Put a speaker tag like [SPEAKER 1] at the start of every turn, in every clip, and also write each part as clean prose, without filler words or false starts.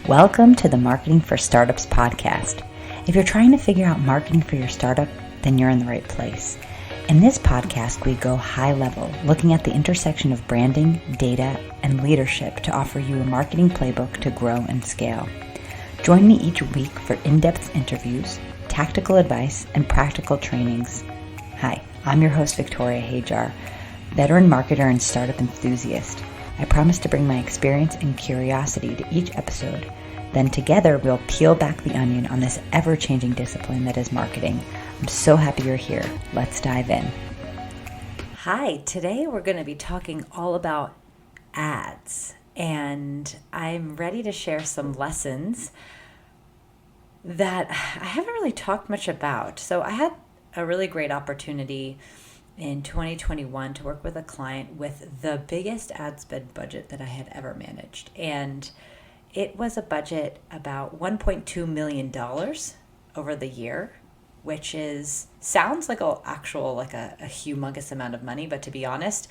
[SPEAKER 1] Welcome to the Marketing for Startups podcast. If you're trying to figure out marketing for your startup, then you're in the right place. In this podcast, we go high level, looking at the intersection of branding, data, and leadership to offer you a marketing playbook to grow and scale. Join me each week for in-depth interviews, tactical advice, and practical trainings. Hi, I'm your host, Victoria Hajar, veteran marketer and startup enthusiast. I promise to bring my experience and curiosity to each episode. Then together, we'll peel back the onion on this ever-changing discipline that is marketing. I'm so happy you're here. Let's dive in. Hi, today we're going to be talking all about ads, and I'm ready to share some lessons that I haven't really talked much about. So I had a really great opportunity in 2021 to work with a client with the biggest ad spend budget that I had ever managed. And it was a budget about $1.2 million over the year, which sounds like a humongous amount of money. But to be honest,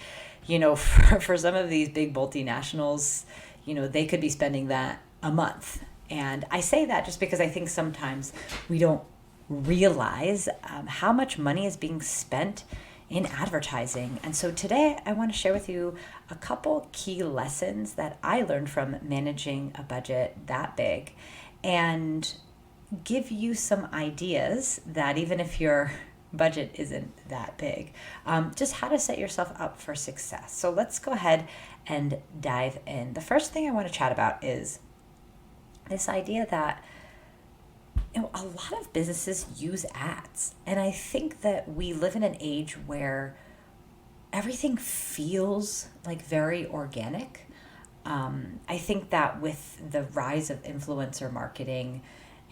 [SPEAKER 1] for some of these big multinationals, they could be spending that a month. And I say that just because I think sometimes we don't realize how much money is being spent in advertising. And so today I want to share with you a couple key lessons that I learned from managing a budget that big and give you some ideas that even if your budget isn't that big, just how to set yourself up for success. So let's go ahead and dive in. The first thing I want to chat about is this idea that a lot of businesses use ads. And I think that we live in an age where everything feels like very organic. I think that with the rise of influencer marketing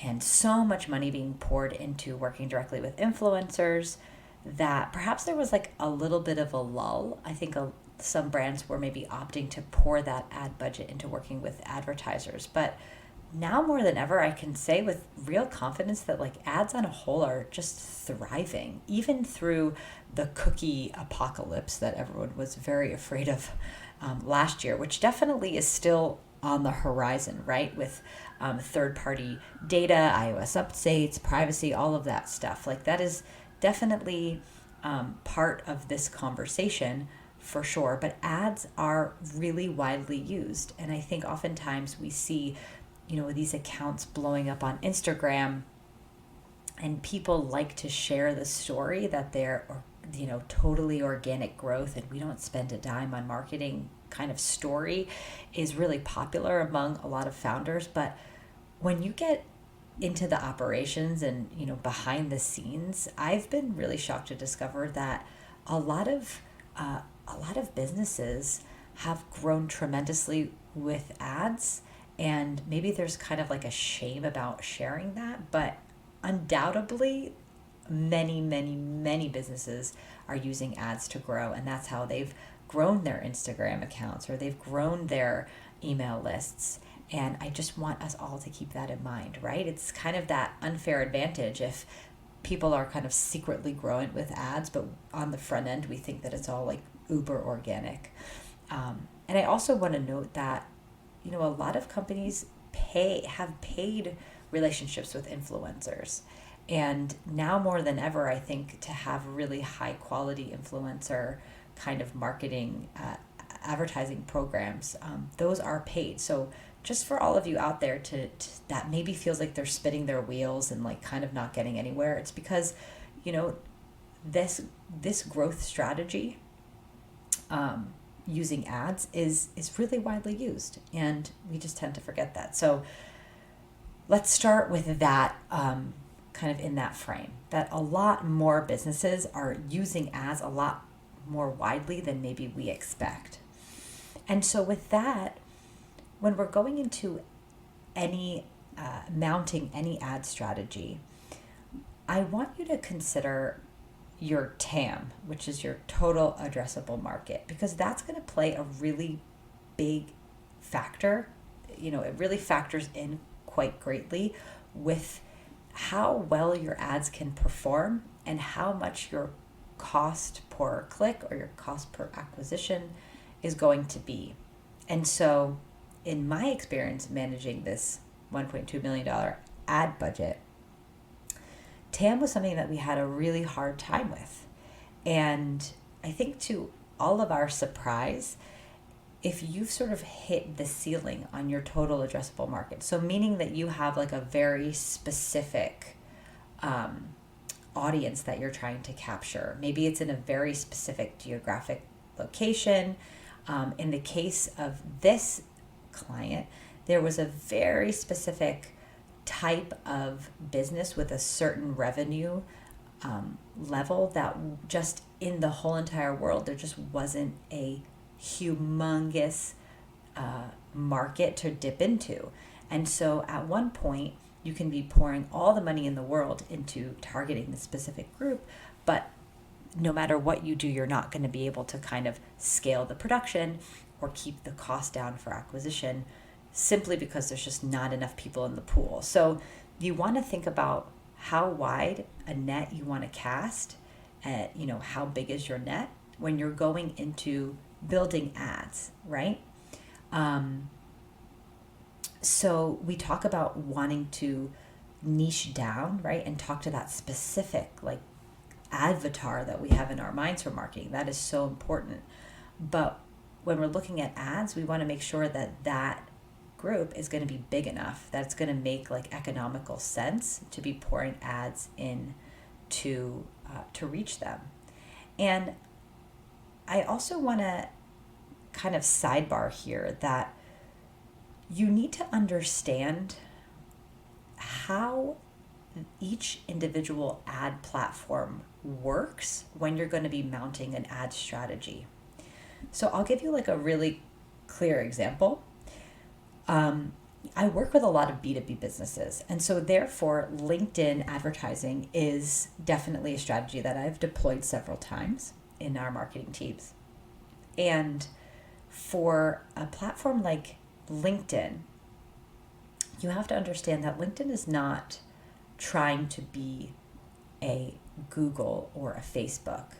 [SPEAKER 1] and so much money being poured into working directly with influencers, that perhaps there was like a little bit of a lull. I think some brands were maybe opting to pour that ad budget into working with advertisers. But now more than ever, I can say with real confidence that ads on a whole are just thriving, even through the cookie apocalypse that everyone was very afraid of last year, which definitely is still on the horizon, right? With third-party data, iOS updates, privacy, all of that stuff. That is definitely part of this conversation for sure. But ads are really widely used. And I think oftentimes we see these accounts blowing up on Instagram, and people like to share the story that they're, totally organic growth and we don't spend a dime on marketing kind of story is really popular among a lot of founders. But when you get into the operations and, behind the scenes, I've been really shocked to discover that a lot of businesses have grown tremendously with ads. And maybe there's kind of a shame about sharing that, but undoubtedly many, many, many businesses are using ads to grow. And that's how they've grown their Instagram accounts or they've grown their email lists. And I just want us all to keep that in mind, right? It's kind of that unfair advantage if people are kind of secretly growing with ads, but on the front end, we think that it's all uber organic. And I also want to note that a lot of companies have paid relationships with influencers. And now more than ever, I think to have really high quality influencer kind of marketing, advertising programs, those are paid. So just for all of you out there to that maybe feels like they're spinning their wheels and kind of not getting anywhere, it's because, this growth strategy, using ads is really widely used, and we just tend to forget that. So let's start with that kind of in that frame, that a lot more businesses are using ads a lot more widely than maybe we expect. And so with that, when we're going into mounting any ad strategy, I want you to consider your TAM, which is your total addressable market, because that's going to play a really big factor. It really factors in quite greatly with how well your ads can perform and how much your cost per click or your cost per acquisition is going to be. And so in my experience managing this $1.2 million ad budget, TAM was something that we had a really hard time with. And I think to all of our surprise, if you've sort of hit the ceiling on your total addressable market, so meaning that you have like a very specific audience that you're trying to capture, maybe it's in a very specific geographic location. In the case of this client, there was a very specific type of business with a certain revenue level that just in the whole entire world, there just wasn't a humongous market to dip into. And so at one point, you can be pouring all the money in the world into targeting the specific group, but no matter what you do, you're not going to be able to kind of scale the production or keep the cost down for acquisition simply because there's just not enough people in the pool. So you want to think about how wide a net you want to cast, how big is your net when you're going into building ads, right? So we talk about wanting to niche down, right? And talk to that specific like avatar that we have in our minds for marketing. That is so important. But when we're looking at ads, we want to make sure that that group is going to be big enough that it's going to make like economical sense to be pouring ads in to reach them. And I also want to kind of sidebar here that you need to understand how each individual ad platform works when you're going to be mounting an ad strategy. So I'll give you like a really clear example. I work with a lot of B2B businesses, and so therefore LinkedIn advertising is definitely a strategy that I've deployed several times in our marketing teams. And for a platform like LinkedIn, you have to understand that LinkedIn is not trying to be a Google or a Facebook.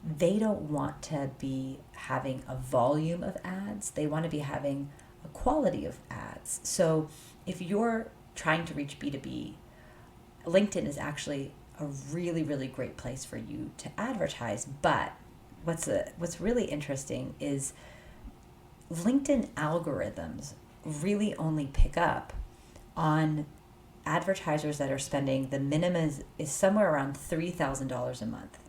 [SPEAKER 1] They don't want to be having a volume of ads. They want to be having a quality of ads. So if you're trying to reach B2B, LinkedIn is actually a really, really great place for you to advertise. But what's really interesting is LinkedIn algorithms really only pick up on advertisers that are spending, the minimum is somewhere around $3,000 a month.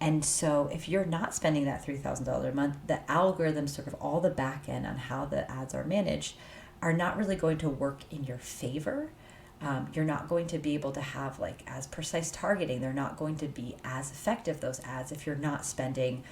[SPEAKER 1] And so if you're not spending that $3,000 a month, the algorithms, sort of all the back end on how the ads are managed, are not really going to work in your favor. You're not going to be able to have like as precise targeting. They're not going to be as effective, those ads, if you're not spending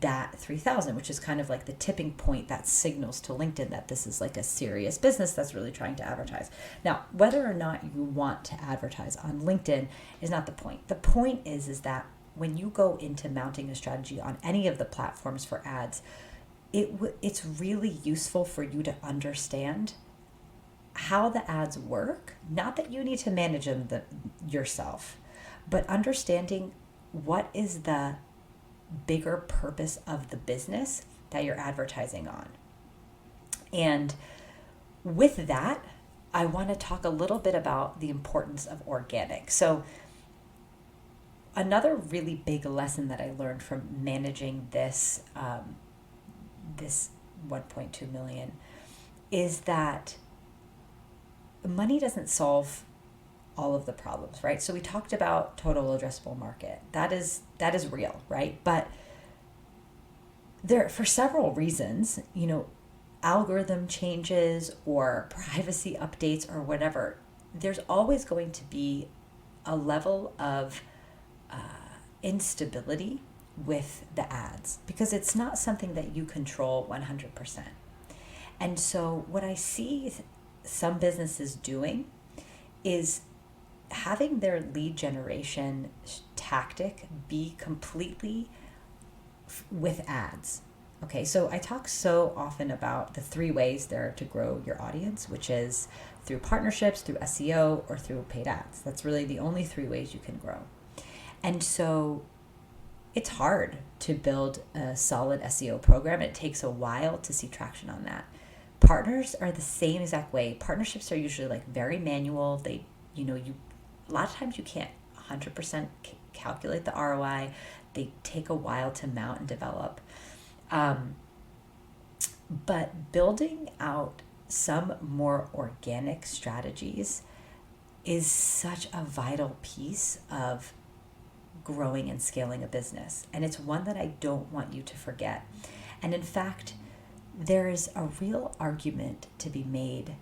[SPEAKER 1] that $3,000, which is kind of like the tipping point that signals to LinkedIn that this is like a serious business that's really trying to advertise. Now, whether or not you want to advertise on LinkedIn is not the point. The point is that when you go into mounting a strategy on any of the platforms for ads, it's really useful for you to understand how the ads work. Not that you need to manage them yourself, but understanding what is the bigger purpose of the business that you're advertising on. And with that, I want to talk a little bit about the importance of organic. So another really big lesson that I learned from managing this 1.2 million is that money doesn't solve all of the problems, right? So we talked about total addressable market. That is real, right? But there, for several reasons, algorithm changes or privacy updates or whatever, there's always going to be a level of instability with the ads because it's not something that you control 100%. And so what I see some businesses doing is having their lead generation tactic be completely with ads. Okay, so I talk so often about the 3 ways there to grow your audience, which is through partnerships, through SEO, or through paid ads. That's really the only 3 ways you can grow. And so it's hard to build a solid SEO program. It takes a while to see traction on that. Partners are the same exact way. Partnerships are usually like very manual. They, a lot of times you can't 100% calculate the ROI. They take a while to mount and develop. But building out some more organic strategies is such a vital piece of growing and scaling a business. And it's one that I don't want you to forget. And in fact, there is a real argument to be made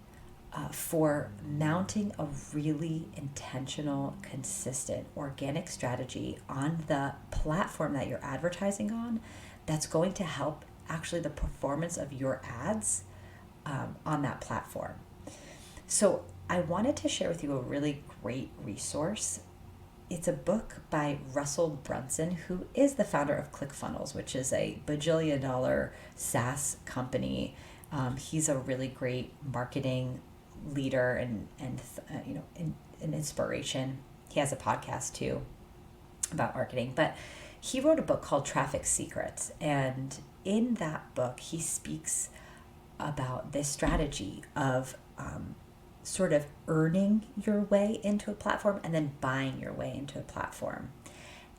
[SPEAKER 1] for mounting a really intentional, consistent, organic strategy on the platform that you're advertising on that's going to help actually the performance of your ads on that platform. So I wanted to share with you a really great resource. It's a book by Russell Brunson, who is the founder of ClickFunnels, which is a bajillion-dollar SaaS company. He's a really great marketing leader and an inspiration. He has a podcast too about marketing, but he wrote a book called Traffic Secrets, and in that book he speaks about this strategy of sort of earning your way into a platform and then buying your way into a platform.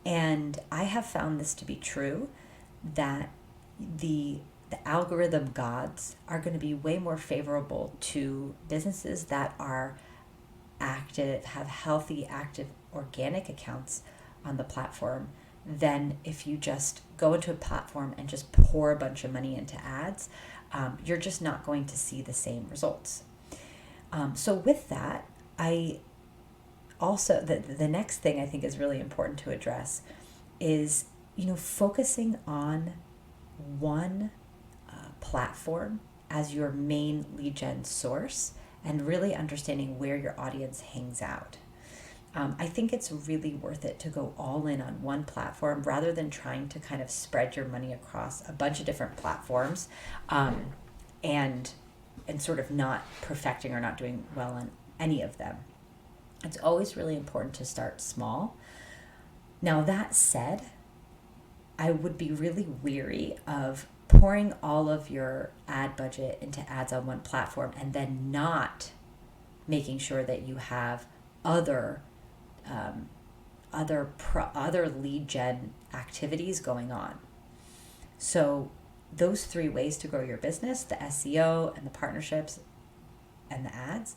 [SPEAKER 1] And I have found this to be true, that the algorithm gods are going to be way more favorable to businesses that are active, have healthy, active, organic accounts on the platform than if you just go into a platform and just pour a bunch of money into ads. You're just not going to see the same results. So with that, I also, the next thing I think is really important to address is, focusing on one platform as your main lead gen source and really understanding where your audience hangs out. I think it's really worth it to go all in on one platform rather than trying to kind of spread your money across a bunch of different platforms and sort of not perfecting or not doing well on any of them. It's always really important to start small. Now, that said, I would be really weary of pouring all of your ad budget into ads on one platform and then not making sure that you have other lead gen activities going on. So those three ways to grow your business, the SEO and the partnerships and the ads,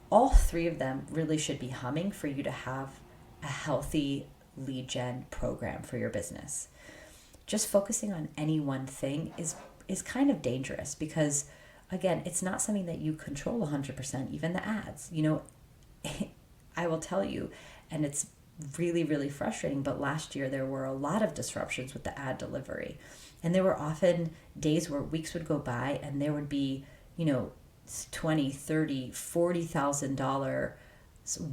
[SPEAKER 1] all three of them really should be humming for you to have a healthy lead gen program for your business. Just focusing on any one thing is kind of dangerous because, again, it's not something that you control 100%, even the ads. I will tell you, and it's really, really frustrating, but last year there were a lot of disruptions with the ad delivery. And there were often days where weeks would go by and there would be, $20, $30, $40,000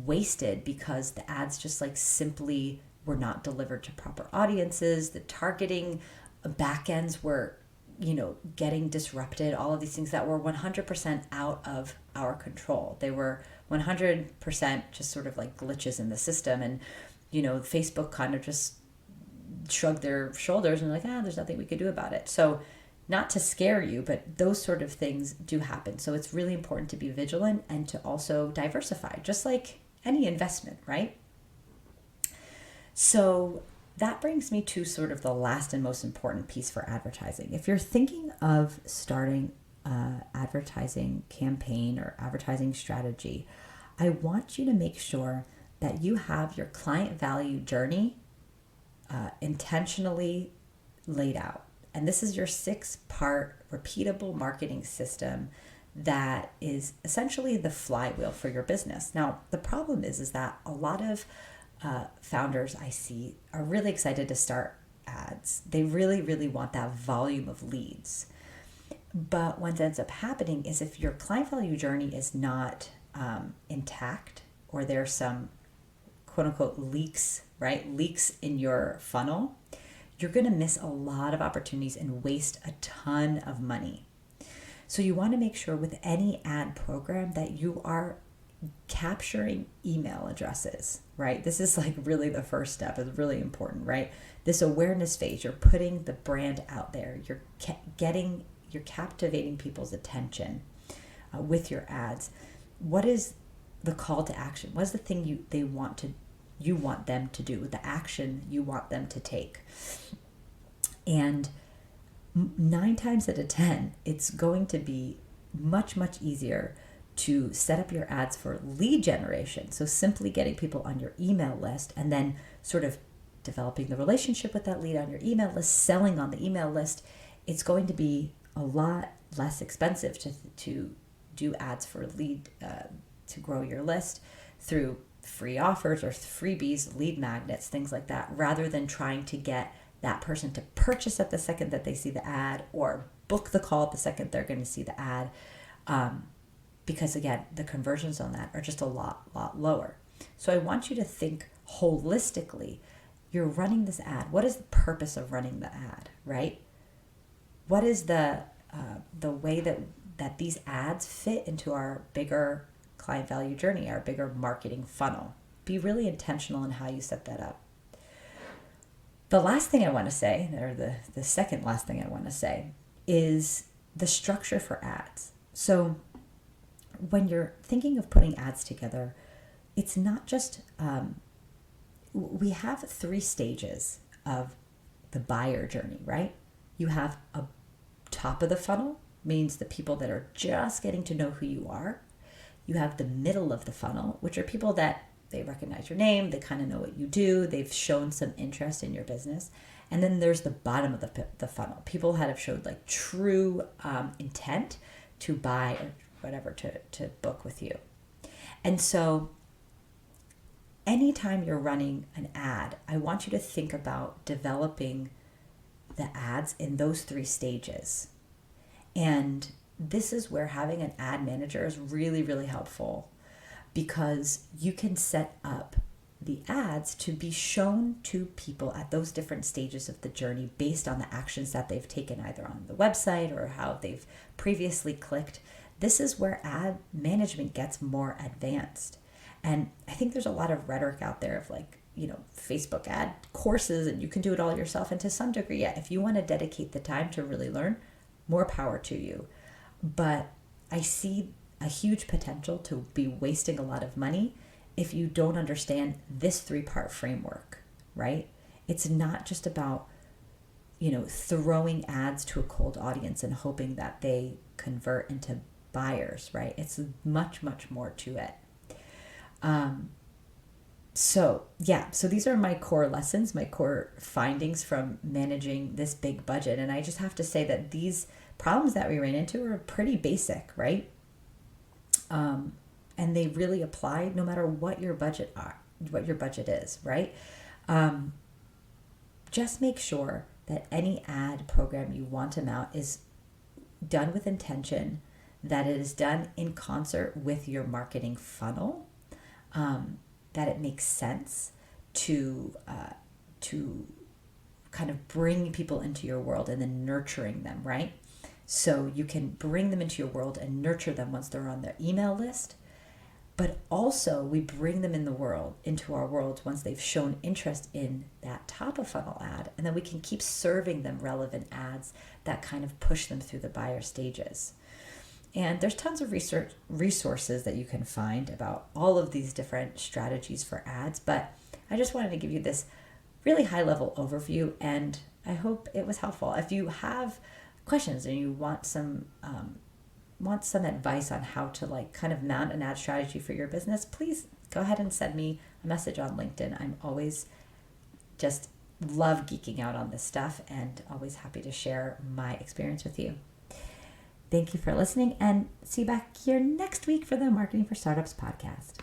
[SPEAKER 1] wasted because the ads just simply were not delivered to proper audiences. The targeting backends were, getting disrupted. All of these things that were 100% out of our control. They were 100% just sort of like glitches in the system. And, Facebook kind of just shrugged their shoulders and there's nothing we could do about it. So not to scare you, but those sort of things do happen. So it's really important to be vigilant and to also diversify, just like any investment, right? So that brings me to sort of the last and most important piece for advertising. If you're thinking of starting an advertising campaign or advertising strategy, I want you to make sure that you have your client value journey intentionally laid out. And this is your 6-part repeatable marketing system that is essentially the flywheel for your business. Now, the problem is that a lot of founders I see are really excited to start ads. They really, really want that volume of leads. But what ends up happening is if your client value journey is not intact, or there's some quote unquote leaks, right? Leaks in your funnel, you're going to miss a lot of opportunities and waste a ton of money. So you want to make sure with any ad program that you are capturing email addresses, right? This is really the first step. It's really important, right? This awareness phase, you're putting the brand out there. You're captivating people's attention. with your ads. What is the call to action? What is the thing you want them to do, the action you want them to take? And 9 times out of 10, it's going to be much, much easier to set up your ads for lead generation. So simply getting people on your email list and then sort of developing the relationship with that lead on your email list, selling on the email list. It's going to be a lot less expensive to do ads for lead, to grow your list through free offers or freebies, lead magnets, things like that, rather than trying to get that person to purchase at the second that they see the ad or book the call at the second they're going to see the ad. Because again, the conversions on that are just a lot lower. So I want you to think holistically. You're running this ad. What is the purpose of running the ad, right? What is the way that these ads fit into our bigger client value journey, our bigger marketing funnel? Be really intentional in how you set that up. The last thing I want to say, or the second last thing I want to say, is the structure for ads. So when you're thinking of putting ads together, it's not just, we have 3 stages of the buyer journey, right? You have a top of the funnel, means the people that are just getting to know who you are. You have the middle of the funnel, which are people that they recognize your name, they kind of know what you do, they've shown some interest in your business. And then there's the bottom of the funnel, people that have showed like true intent to buy or whatever, to book with you. And so anytime you're running an ad, I want you to think about developing the ads in those 3 stages. And this is where having an ad manager is really, really helpful, because you can set up the ads to be shown to people at those different stages of the journey based on the actions that they've taken either on the website or how they've previously clicked. This is where ad management gets more advanced. And I think there's a lot of rhetoric out there of like, Facebook ad courses and you can do it all yourself. And to some degree, yeah, if you want to dedicate the time to really learn, more power to you. But I see a huge potential to be wasting a lot of money if you don't understand this 3-part framework, right? It's not just about, throwing ads to a cold audience and hoping that they convert into buyers, right? It's much, much more to it. So these are my core lessons, my core findings from managing this big budget. And I just have to say that these problems that we ran into are pretty basic, right? And they really apply no matter what your budget is, right? Just make sure that any ad program you want to mount is done with intention, that it is done in concert with your marketing funnel, that it makes sense to kind of bring people into your world and then nurturing them, right? So you can bring them into your world and nurture them once they're on the email list. But also we bring them into our world once they've shown interest in that top of funnel ad. And then we can keep serving them relevant ads that kind of push them through the buyer stages. And there's tons of resources that you can find about all of these different strategies for ads. But I just wanted to give you this really high level overview, and I hope it was helpful. If you have questions and you want some advice on how to kind of mount an ad strategy for your business, please go ahead and send me a message on LinkedIn. I'm always just love geeking out on this stuff and always happy to share my experience with you. Thank you for listening, and see you back here next week for the Marketing for Startups podcast.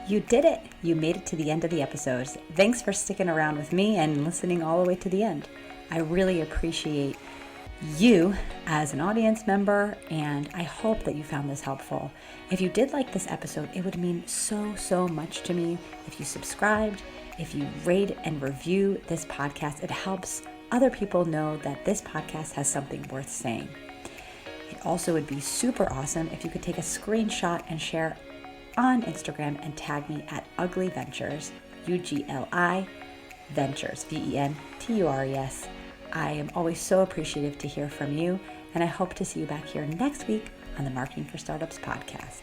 [SPEAKER 1] You did it. You made it to the end of the episode. Thanks for sticking around with me and listening all the way to the end. I really appreciate you as an audience member, and I hope that you found this helpful. If you did like this episode, it would mean so much to me if you subscribed, if you rate and review this podcast. It helps other people know that this podcast has something worth saying. It also would be super awesome if you could take a screenshot and share on Instagram and tag me at Ugly Ventures, UGLI Ventures, VENTURES. I am always so appreciative to hear from you, and I hope to see you back here next week on the Marketing for Startups podcast.